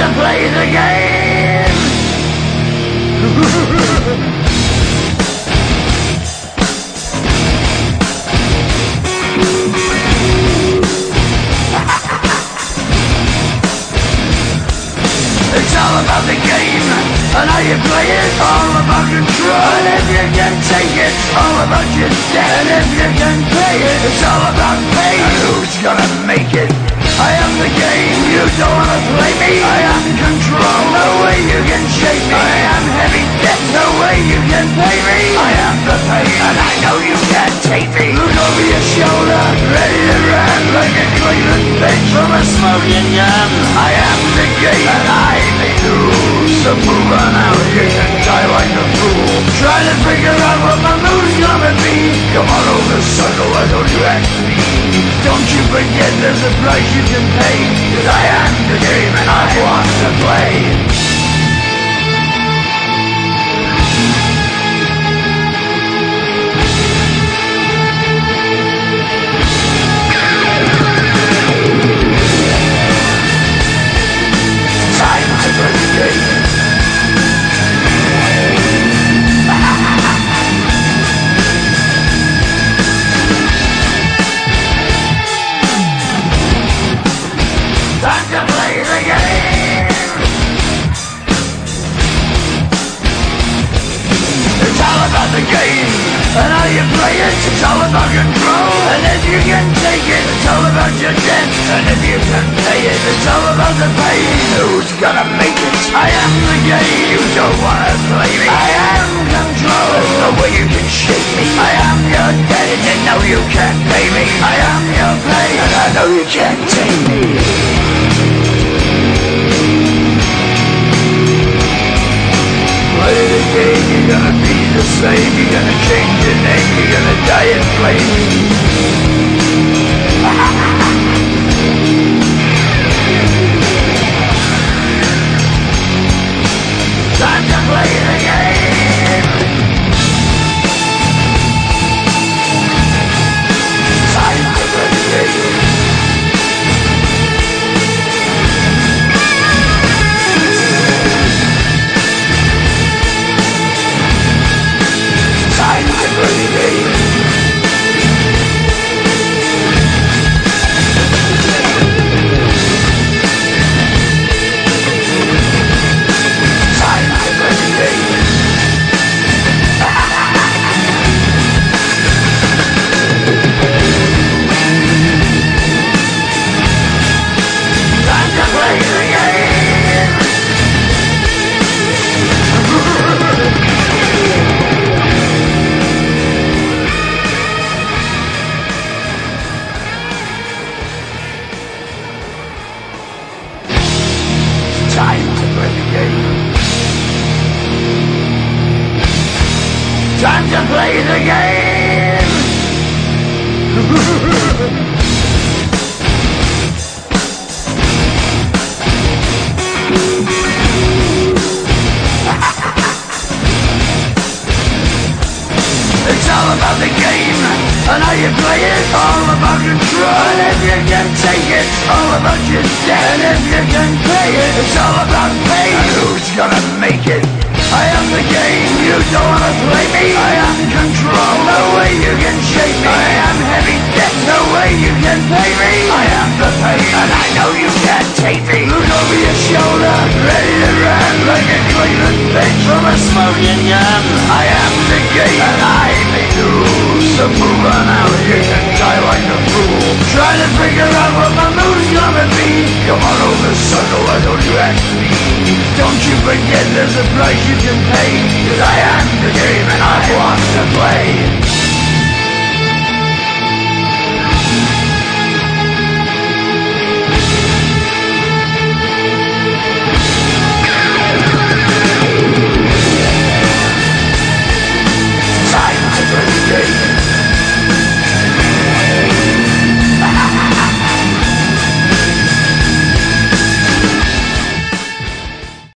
to play the game. It's all about the game and how you play it. All about control, and if you can take it, all about your debt. And if you can pay it, it's all about fate. And who's gonna make it? I am the game, you don't wanna play me. I am control, no way you can shake me. I am heavy debt, no way you can pay me. I am the pain, and I know you can't take me. Look over your shoulder, ready to run like a Cleveland bitch from a smoking gun. I am the game, and I may lose. So move on out, you can die like a fool. Try to figure out what my move's gonna be. Come on over, circle, why don't you act me? Don't you forget there's a price you can pay. 'Cause I am the game and I want to play. Time to play the game. Time to play the game. It's all about the game and how you play it. It's all about control, and if you can take it, it's all about your debt. And if you can pay it, it's all about the pain. Who's gonna make it? I am the game, you don't wanna play me. I am control, there's no way you can shake me. I am your debt, and you know you can't pay me. I am your pain, and I know you can't take me. Play the game, you're gonna be the same. You're gonna change your name, you're gonna die in flames. Time to play the game. Time to play the game. Time to play the game. Time to play the game. Time to play the game. Time to play the game. Time to play the game. It's all about the game and how you play it. All about control, and if you can take it, all about your debt. And if you can pay it, it's all about pain. And who's gonna make it? I am the game, you don't wanna play me. I am control, no way you can shake me. I am heavy debt, no way you can pay me. I am the pain, and I know you can't take me. Look over your shoulder, ready to run like a Cleveland bitch from a smoking gun. I am the game, and I may lose. So move on out, you can die like a fool. Try to figure out what my move's gonna be. Come on over, circle, why don't you act me? Don't you forget there's a price you can pay. 'Cause I am the game and I want to play.